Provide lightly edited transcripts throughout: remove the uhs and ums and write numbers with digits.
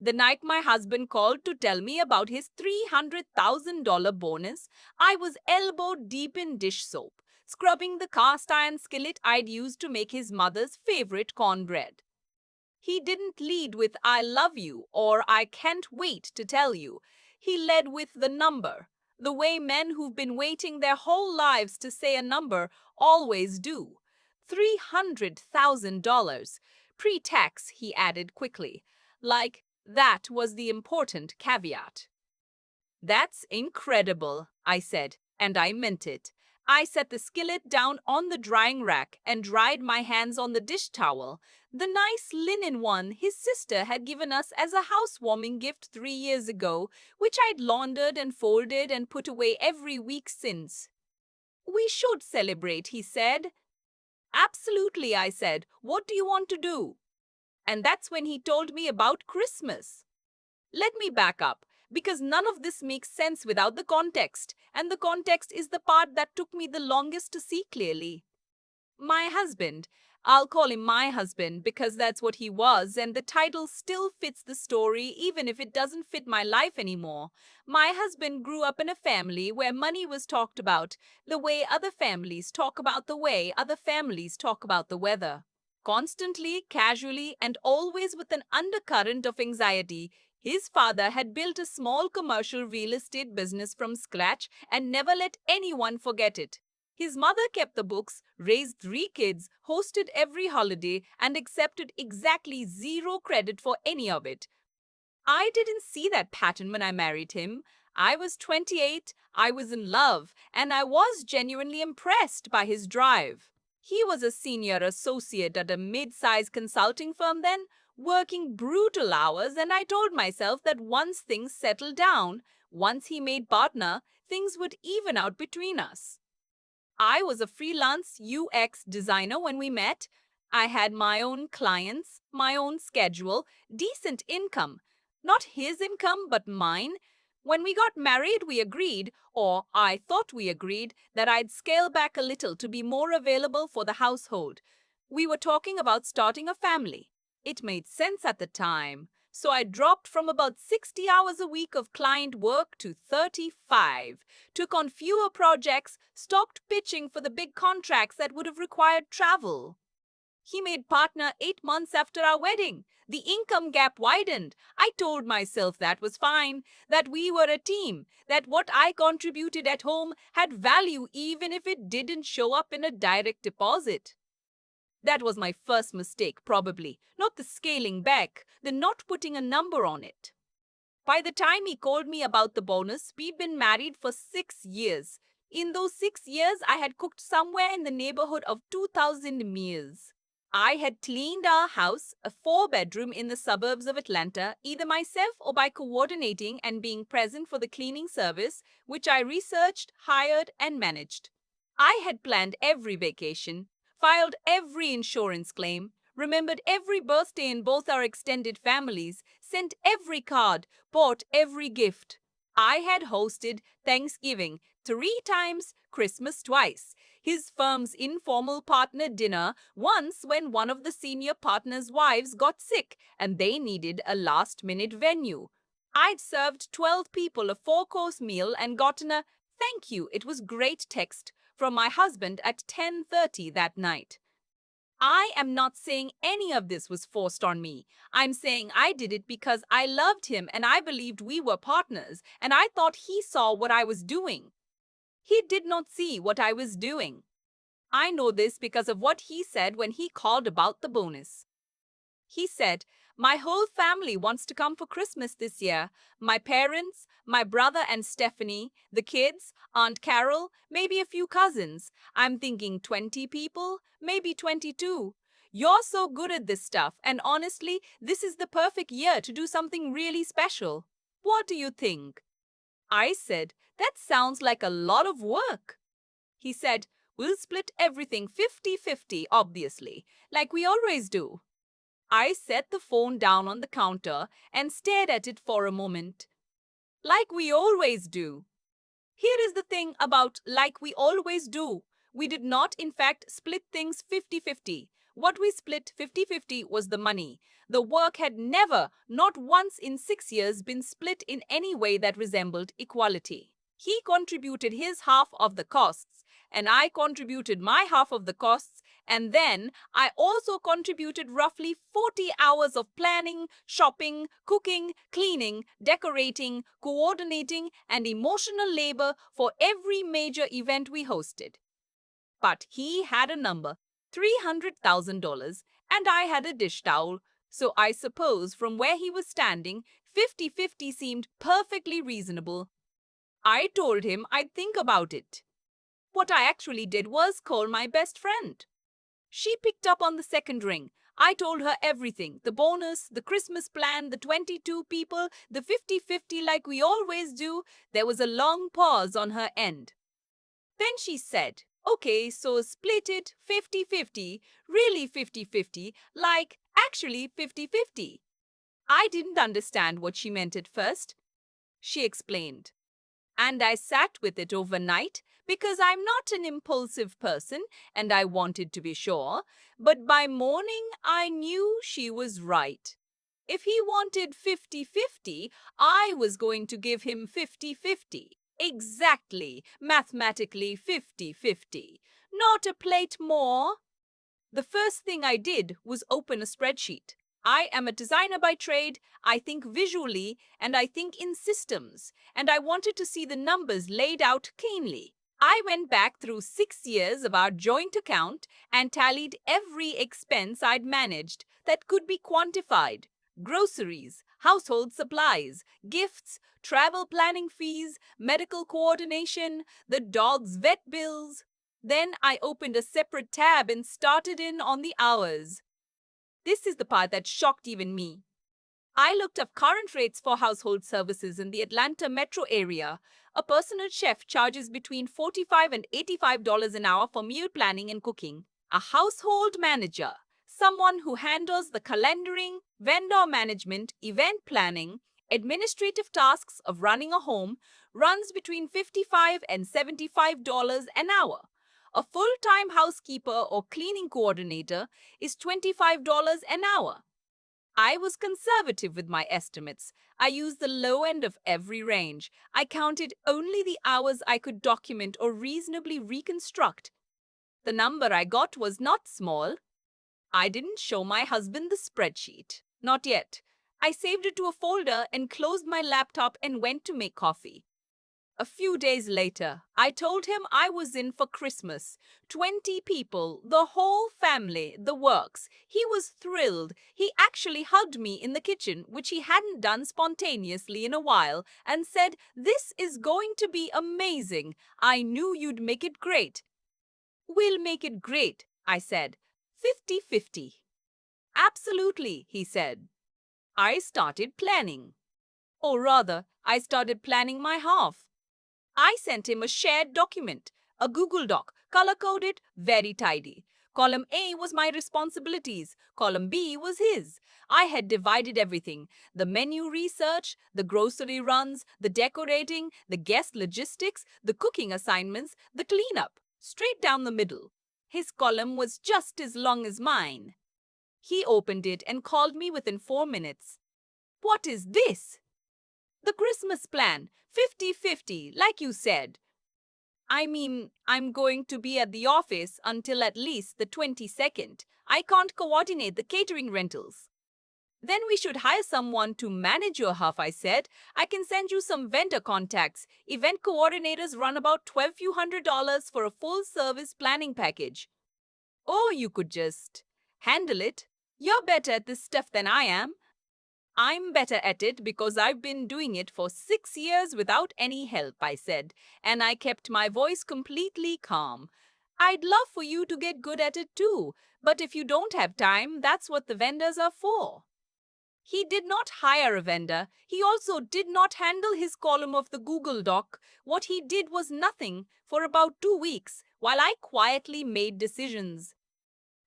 The night my husband called to tell me about his $300,000 bonus, I was elbow deep in dish soap, scrubbing the cast iron skillet I'd used to make his mother's favorite cornbread. He didn't lead with "I love you" or "I can't wait to tell you." He led with the number, the way men who've been waiting their whole lives to say a number always do. $300,000. Pre-tax, he added quickly, like that was the important caveat. "That's incredible," I said, and I meant it. I set the skillet down on the drying rack and dried my hands on the dish towel, the nice linen one his sister had given us as a housewarming gift 3 years ago, which I'd laundered and folded and put away every week since. "We should celebrate," he said. "Absolutely," I said. "What do you want to do?" And that's when he told me about Christmas. Let me back up, because none of this makes sense without the context, and the context is the part that took me the longest to see clearly. My husband, I'll call him my husband because that's what he was, and the title still fits the story even if it doesn't fit my life anymore. My husband grew up in a family where money was talked about, the way other families talk about the way other families talk about the weather. Constantly, casually, and always with an undercurrent of anxiety. His father had built a small commercial real estate business from scratch and never let anyone forget it. His mother kept the books, raised 3 kids, hosted every holiday, and accepted exactly zero credit for any of it. I didn't see that pattern when I married him. I was 28, I was in love, and I was genuinely impressed by his drive. He was a senior associate at a mid-sized consulting firm then, working brutal hours, and I told myself that once things settled down, once he made partner, things would even out between us. I was a freelance UX designer when we met. I had my own clients, my own schedule, decent income. Not his income, but mine. When we got married, we agreed, or I thought we agreed, that I'd scale back a little to be more available for the household. We were talking about starting a family. It made sense at the time. So I dropped from about 60 hours a week of client work to 35, took on fewer projects, stopped pitching for the big contracts that would have required travel. He made partner 8 months after our wedding. The income gap widened. I told myself that was fine, that we were a team, that what I contributed at home had value even if it didn't show up in a direct deposit. That was my first mistake, probably. Not the scaling back, the not putting a number on it. By the time he called me about the bonus, we'd been married for 6 years. In those 6 years, I had cooked somewhere in the neighborhood of 2,000 meals. I had cleaned our house, a 4 bedroom in the suburbs of Atlanta, either myself or by coordinating and being present for the cleaning service, which I researched, hired, and managed. I had planned every vacation, filed every insurance claim, remembered every birthday in both our extended families, sent every card, bought every gift. I had hosted Thanksgiving 3 times, Christmas twice, his firm's informal partner dinner once when one of the senior partners' wives got sick and they needed a last-minute venue. I'd served 12 people a 4-course meal and gotten a "thank you, it was great" text from my husband at 10:30 that night. I am not saying any of this was forced on me. I'm saying I did it because I loved him and I believed we were partners and I thought he saw what I was doing. He did not see what I was doing. I know this because of what he said when he called about the bonus. He said, "My whole family wants to come for Christmas this year. My parents, my brother and Stephanie, the kids, Aunt Carol, maybe a few cousins. I'm thinking 20 people, maybe 22. You're so good at this stuff, and honestly, this is the perfect year to do something really special. What do you think?" I said, "That sounds like a lot of work." He said, "We'll split everything 50-50, obviously, like we always do." I set the phone down on the counter and stared at it for a moment. Like we always do. Here is the thing about "like we always do." We did not, in fact, split things 50-50. What we split 50-50 was the money. The work had never, not once in 6 years, been split in any way that resembled equality. He contributed his half of the costs, and I contributed my half of the costs, and then I also contributed roughly 40 hours of planning, shopping, cooking, cleaning, decorating, coordinating, and emotional labor for every major event we hosted. But he had a number, $300,000, and I had a dish towel. So I suppose from where he was standing, 50-50 seemed perfectly reasonable. I told him I'd think about it. What I actually did was call my best friend. She picked up on the second ring. I told her everything, the bonus, the Christmas plan, the 22 people, the 50-50 like we always do. There was a long pause on her end. Then she said, okay, so split it 50-50, really 50-50, like actually 50-50. I didn't understand what she meant at first. She explained. And I sat with it overnight because I'm not an impulsive person and I wanted to be sure. But by morning, I knew she was right. If he wanted 50-50, I was going to give him 50-50. Exactly, mathematically 50-50. Not a plate more. The first thing I did was open a spreadsheet. I am a designer by trade, I think visually, and I think in systems, and I wanted to see the numbers laid out cleanly. I went back through 6 years of our joint account and tallied every expense I'd managed that could be quantified. Groceries, household supplies, gifts, travel planning fees, medical coordination, the dog's vet bills. Then I opened a separate tab and started in on the hours. This is the part that shocked even me. I looked up current rates for household services in the Atlanta metro area. A personal chef charges between $45 and $85 an hour for meal planning and cooking. A household manager, someone who handles the calendaring, vendor management, event planning, administrative tasks of running a home, runs between $55 and $75 an hour. A full-time housekeeper or cleaning coordinator is $25 an hour. I was conservative with my estimates. I used the low end of every range. I counted only the hours I could document or reasonably reconstruct. The number I got was not small. I didn't show my husband the spreadsheet. Not yet. I saved it to a folder and closed my laptop and went to make coffee. A few days later, I told him I was in for Christmas. 20 people, the whole family, the works. He was thrilled. He actually hugged me in the kitchen, which he hadn't done spontaneously in a while, and said, "This is going to be amazing. I knew you'd make it great." "We'll make it great," I said. 50-50. "Absolutely," he said. I started planning. Or rather, I started planning my half. I sent him a shared document, a Google Doc, color-coded, very tidy. Column A was my responsibilities. Column B was his. I had divided everything. The menu research, the grocery runs, the decorating, the guest logistics, the cooking assignments, the cleanup. Straight down the middle. His column was just as long as mine. He opened it and called me within 4 minutes. "What is this?" "The Christmas plan, 50-50, like you said." "I mean, I'm going to be at the office until at least the 22nd. I can't coordinate the catering rentals." "Then we should hire someone to manage your half," I said. "I can send you some vendor contacts. Event coordinators run about $1,200 for a full-service planning package." "Or you could just handle it. You're better at this stuff than I am." "I'm better at it because I've been doing it for 6 years without any help," I said, and I kept my voice completely calm. "I'd love for you to get good at it too, but if you don't have time, that's what the vendors are for." He did not hire a vendor. He also did not handle his column of the Google Doc. What he did was nothing for about 2 weeks while I quietly made decisions.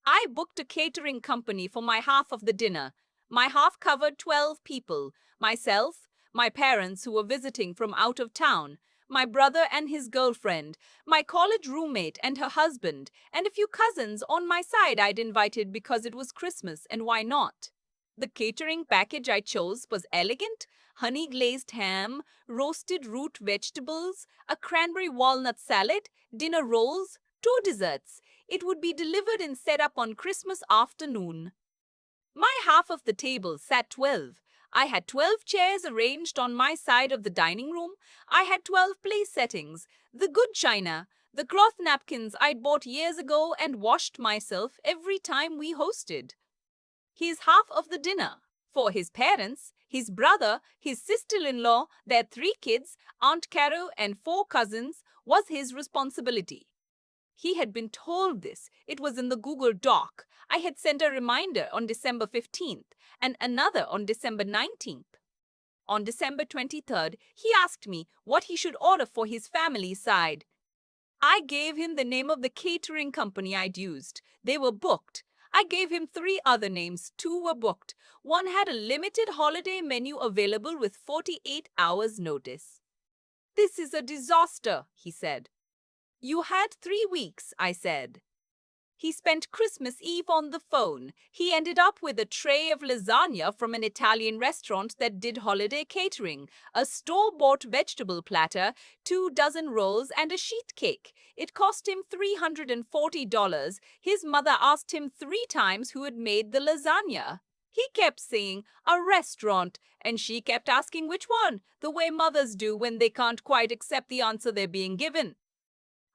I booked a catering company for my half of the dinner. My half covered 12 people, myself, my parents who were visiting from out of town, my brother and his girlfriend, my college roommate and her husband, and a few cousins on my side I'd invited because it was Christmas and why not. The catering package I chose was elegant: honey glazed ham, roasted root vegetables, a cranberry walnut salad, dinner rolls, two desserts. It would be delivered and set up on Christmas afternoon. My half of the table sat 12. I had 12 chairs arranged on my side of the dining room. I had 12 place settings, the good china, the cloth napkins I'd bought years ago and washed myself every time we hosted. He's half of the dinner. For his parents, his brother, his sister-in-law, their three kids, Aunt Caro, and four cousins was his responsibility. He had been told this. It was in the Google Doc. I had sent a reminder on December 15th and another on December 19th. On December 23rd, he asked me what he should order for his family side. I gave him the name of the catering company I'd used. They were booked. I gave him three other names. Two were booked. One had a limited holiday menu available with 48 hours notice. "This is a disaster," he said. "You had 3 weeks," I said. He spent Christmas Eve on the phone. He ended up with a tray of lasagna from an Italian restaurant that did holiday catering, a store-bought vegetable platter, 2 dozen rolls, and a sheet cake. It cost him $340. His mother asked him 3 times who had made the lasagna. He kept saying, "A restaurant," and she kept asking which one, the way mothers do when they can't quite accept the answer they're being given.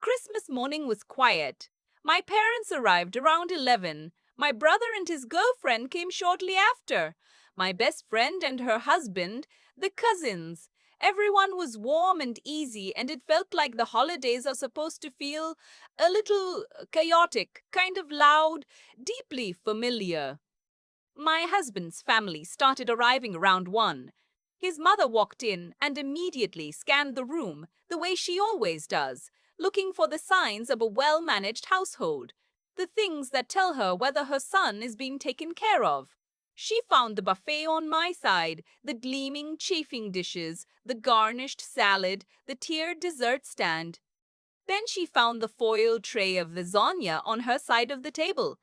Christmas morning was quiet. My parents arrived around 11. My brother and his girlfriend came shortly after. My best friend and her husband, the cousins. Everyone was warm and easy, and it felt like the holidays are supposed to feel a little chaotic, kind of loud, deeply familiar. My husband's family started arriving around 1. His mother walked in and immediately scanned the room, the way she always does, looking for the signs of a well-managed household, the things that tell her whether her son is being taken care of. She found the buffet on my side, the gleaming chafing dishes, the garnished salad, the tiered dessert stand. Then she found the foil tray of lasagna on her side of the table.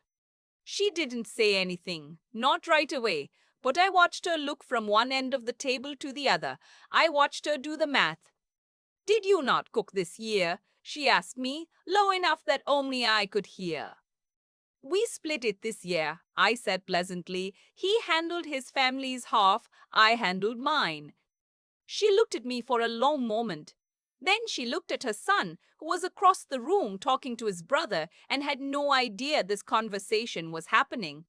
She didn't say anything, not right away, but I watched her look from one end of the table to the other. I watched her do the math. "Did you not cook this year?" she asked me, low enough that only I could hear. "We split it this year," I said pleasantly. He handled his family's half, I handled mine. She looked at me for a long moment. Then she looked at her son, who was across the room talking to his brother and had no idea this conversation was happening.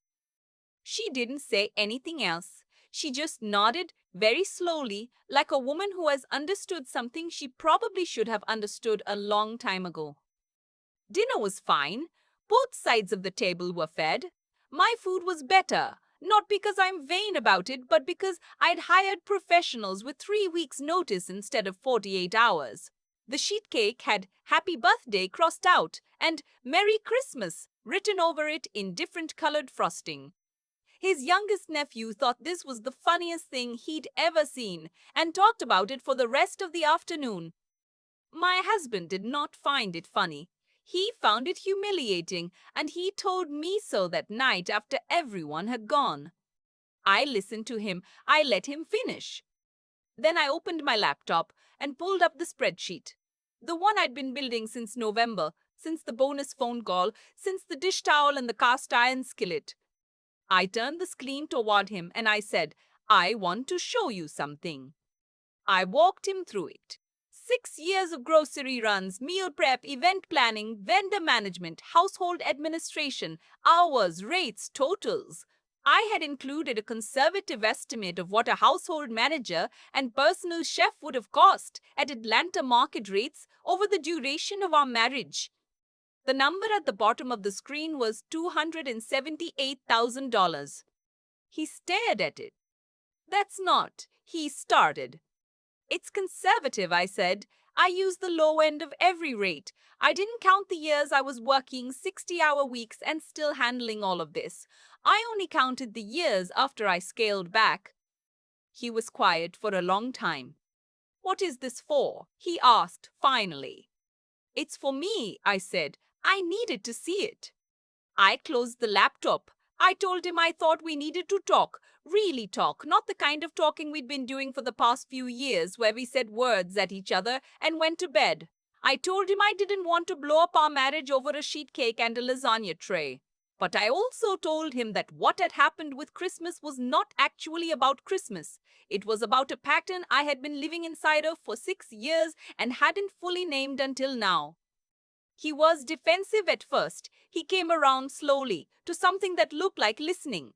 She didn't say anything else. She just nodded very slowly, like a woman who has understood something she probably should have understood a long time ago. Dinner was fine. Both sides of the table were fed. My food was better, not because I'm vain about it, but because I'd hired professionals with 3 weeks' notice instead of 48 hours. The sheet cake had "Happy Birthday" crossed out and "Merry Christmas" written over it in different colored frosting. His youngest nephew thought this was the funniest thing he'd ever seen and talked about it for the rest of the afternoon. My husband did not find it funny. He found it humiliating, and he told me so that night after everyone had gone. I listened to him. I let him finish. Then I opened my laptop and pulled up the spreadsheet. The one I'd been building since November, since the bonus phone call, since the dish towel and the cast iron skillet. I turned the screen toward him and I said, "I want to show you something." I walked him through it. 6 years of grocery runs, meal prep, event planning, vendor management, household administration, hours, rates, totals. I had included a conservative estimate of what a household manager and personal chef would have cost at Atlanta market rates over the duration of our marriage. The number at the bottom of the screen was $278,000. He stared at it. "That's not," he started. "It's conservative," I said. "I used the low end of every rate. I didn't count the years I was working 60-hour weeks and still handling all of this. I only counted the years after I scaled back." He was quiet for a long time. "What is this for?" he asked finally. "It's for me," I said. "I needed to see it." I closed the laptop. I told him I thought we needed to talk. Really talk, not the kind of talking we'd been doing for the past few years where we said words at each other and went to bed. I told him I didn't want to blow up our marriage over a sheet cake and a lasagna tray. But I also told him that what had happened with Christmas was not actually about Christmas. It was about a pattern I had been living inside of for 6 years and hadn't fully named until now. He was defensive at first. He came around slowly to something that looked like listening.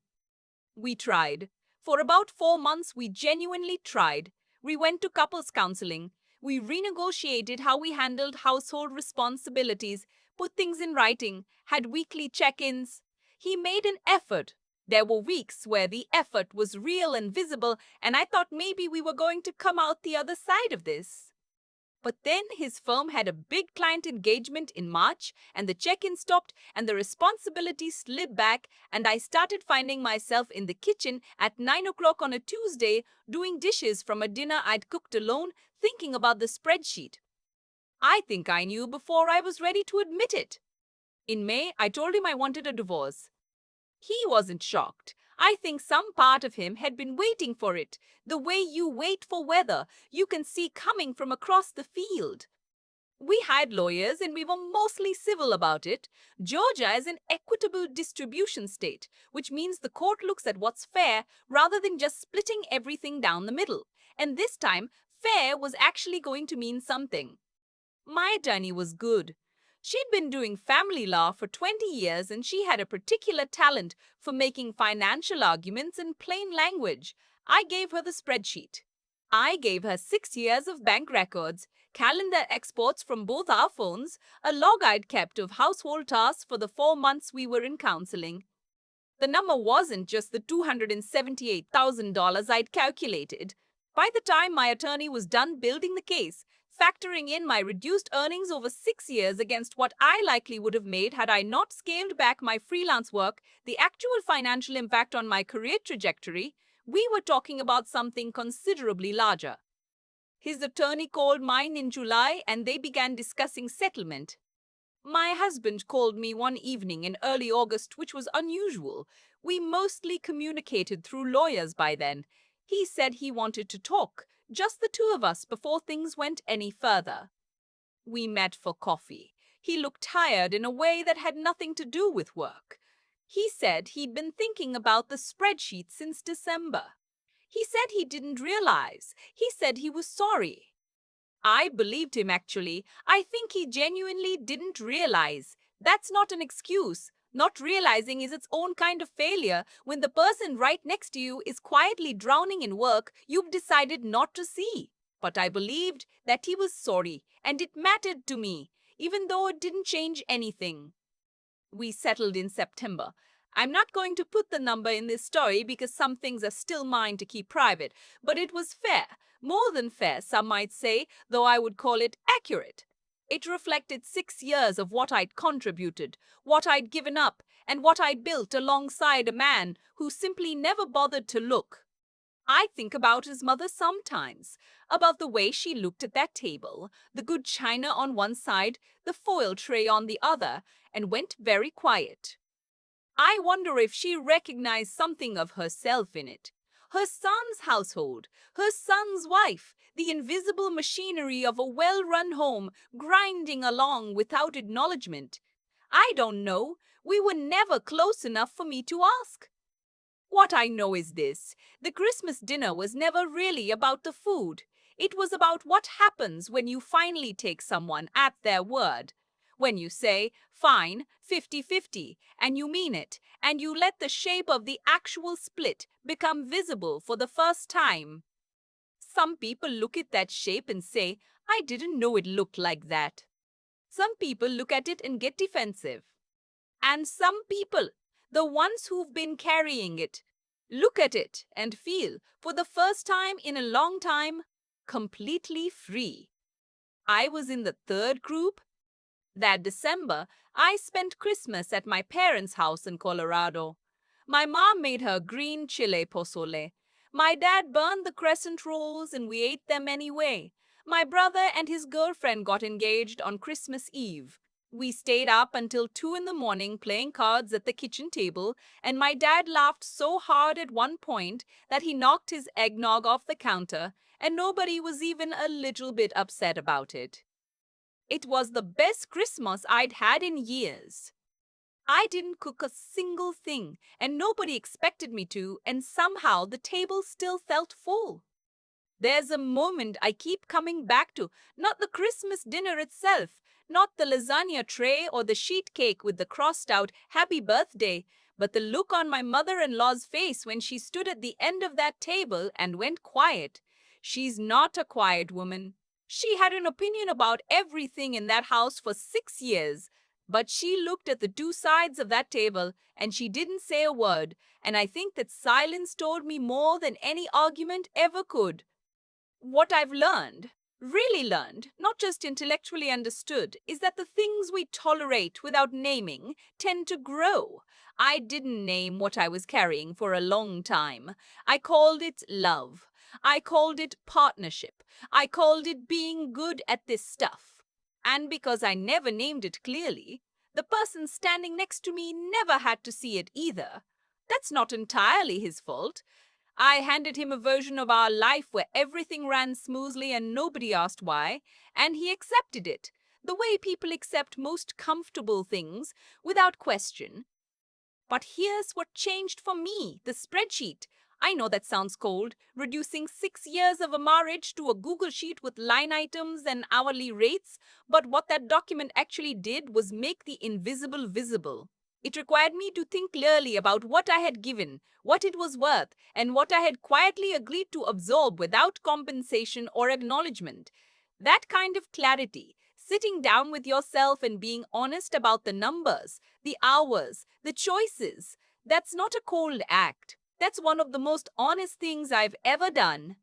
We tried. For about 4 months, we genuinely tried. We went to couples counseling. We renegotiated how we handled household responsibilities, put things in writing, had weekly check ins. He made an effort. There were weeks where the effort was real and visible, and I thought maybe we were going to come out the other side of this. But then his firm had a big client engagement in March, and the check in stopped, and the responsibility slid back, and I started finding myself in the kitchen at 9 o'clock on a Tuesday, doing dishes from a dinner I'd cooked alone, thinking about the spreadsheet. I think I knew before I was ready to admit it. In May, I told him I wanted a divorce. He wasn't shocked. I think some part of him had been waiting for it, the way you wait for weather you can see coming from across the field. We hired lawyers and we were mostly civil about it. Georgia is an equitable distribution state, which means the court looks at what's fair rather than just splitting everything down the middle. And this time, fair was actually going to mean something. My attorney was good. She'd been doing family law for 20 years and she had a particular talent for making financial arguments in plain language. I gave her the spreadsheet. I gave her 6 years of bank records, calendar exports from both our phones, a log I'd kept of household tasks for the 4 months we were in counseling. The number wasn't just the $278,000 I'd calculated. By the time my attorney was done building the case, factoring in my reduced earnings over 6 years against what I likely would have made had I not scaled back my freelance work, the actual financial impact on my career trajectory, we were talking about something considerably larger. His attorney called mine in July and they began discussing settlement. My husband called me one evening in early August, which was unusual. We mostly communicated through lawyers by then. He said he wanted to talk, just the two of us, before things went any further. We met for coffee. He looked tired in a way that had nothing to do with work. He said he'd been thinking about the spreadsheet since December. He said he didn't realize. He said he was sorry. I believed him actually. I think he genuinely didn't realize. That's not an excuse. Not realizing is its own kind of failure when the person right next to you is quietly drowning in work you've decided not to see. But I believed that he was sorry, and it mattered to me, even though it didn't change anything. We settled in September. I'm not going to put the number in this story because some things are still mine to keep private, but it was fair. More than fair, some might say, though I would call it accurate. It reflected 6 years of what I'd contributed, what I'd given up, and what I'd built alongside a man who simply never bothered to look. I think about his mother sometimes, about the way she looked at that table, the good china on one side, the foil tray on the other, and went very quiet. I wonder if she recognized something of herself in it. Her son's household, her son's wife, the invisible machinery of a well-run home grinding along without acknowledgement. I don't know. We were never close enough for me to ask. What I know is this: the Christmas dinner was never really about the food. It was about what happens when you finally take someone at their word. When you say, fine, 50-50, and you mean it, and you let the shape of the actual split become visible for the first time. Some people look at that shape and say, I didn't know it looked like that. Some people look at it and get defensive. And some people, the ones who've been carrying it, look at it and feel, for the first time in a long time, completely free. I was in the third group. That December, I spent Christmas at my parents' house in Colorado. My mom made her green chile pozole. My dad burned the crescent rolls and we ate them anyway. My brother and his girlfriend got engaged on Christmas Eve. We stayed up until 2 in the morning playing cards at the kitchen table, and my dad laughed so hard at one point that he knocked his eggnog off the counter, and nobody was even a little bit upset about it. It was the best Christmas I'd had in years. I didn't cook a single thing, and nobody expected me to, and somehow the table still felt full. There's a moment I keep coming back to, not the Christmas dinner itself, not the lasagna tray or the sheet cake with the crossed out happy birthday, but the look on my mother in law's face when she stood at the end of that table and went quiet. She's not a quiet woman. She had an opinion about everything in that house for 6 years, but she looked at the two sides of that table and she didn't say a word, and I think that silence told me more than any argument ever could. What I've learned, really learned, not just intellectually understood, is that the things we tolerate without naming tend to grow. I didn't name what I was carrying for a long time. I called it love. I called it partnership. I called it being good at this stuff. And because I never named it clearly, the person standing next to me never had to see it either. That's not entirely his fault. I handed him a version of our life where everything ran smoothly and nobody asked why, and he accepted it, the way people accept most comfortable things, without question. But here's what changed for me: the spreadsheet. I know that sounds cold, reducing 6 years of a marriage to a Google sheet with line items and hourly rates, but what that document actually did was make the invisible visible. It required me to think clearly about what I had given, what it was worth, and what I had quietly agreed to absorb without compensation or acknowledgement. That kind of clarity, sitting down with yourself and being honest about the numbers, the hours, the choices, that's not a cold act. That's one of the most honest things I've ever done.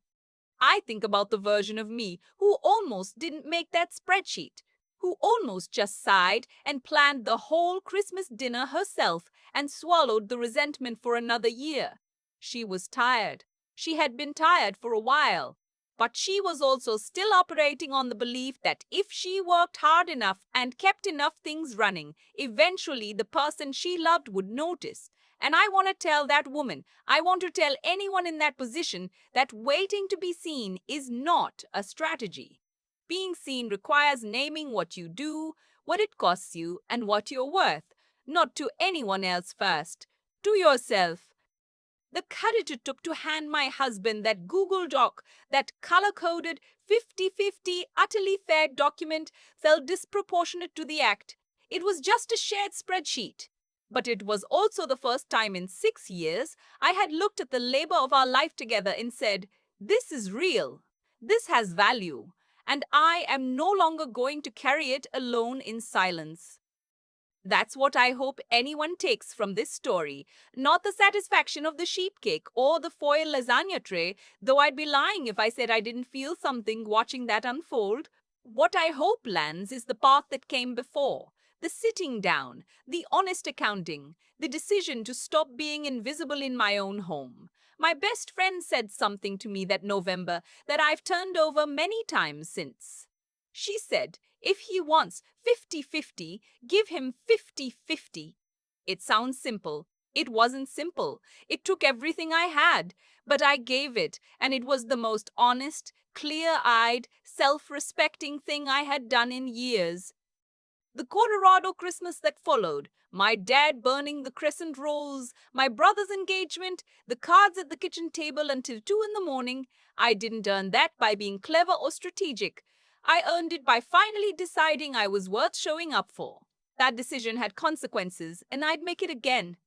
I think about the version of me who almost didn't make that spreadsheet, who almost just sighed and planned the whole Christmas dinner herself and swallowed the resentment for another year. She was tired. She had been tired for a while. But she was also still operating on the belief that if she worked hard enough and kept enough things running, eventually the person she loved would notice. And I want to tell that woman, I want to tell anyone in that position that waiting to be seen is not a strategy. Being seen requires naming what you do, what it costs you, and what you're worth, not to anyone else first, to yourself. The courage it took to hand my husband that Google Doc, that color-coded 50-50 utterly fair document, felt disproportionate to the act. It was just a shared spreadsheet. But it was also the first time in 6 years I had looked at the labor of our life together and said, this is real, this has value, and I am no longer going to carry it alone in silence. That's what I hope anyone takes from this story. Not the satisfaction of the sheep cake or the foil lasagna tray, though I'd be lying if I said I didn't feel something watching that unfold. What I hope lands is the path that came before. The sitting down, the honest accounting, the decision to stop being invisible in my own home. My best friend said something to me that November that I've turned over many times since. She said, if he wants 50-50, give him 50-50. It sounds simple. It wasn't simple. It took everything I had, but I gave it, and it was the most honest, clear-eyed, self-respecting thing I had done in years. The Colorado Christmas that followed, my dad burning the crescent rolls, my brother's engagement, the cards at the kitchen table until 2 in the morning, I didn't earn that by being clever or strategic. I earned it by finally deciding I was worth showing up for. That decision had consequences, and I'd make it again.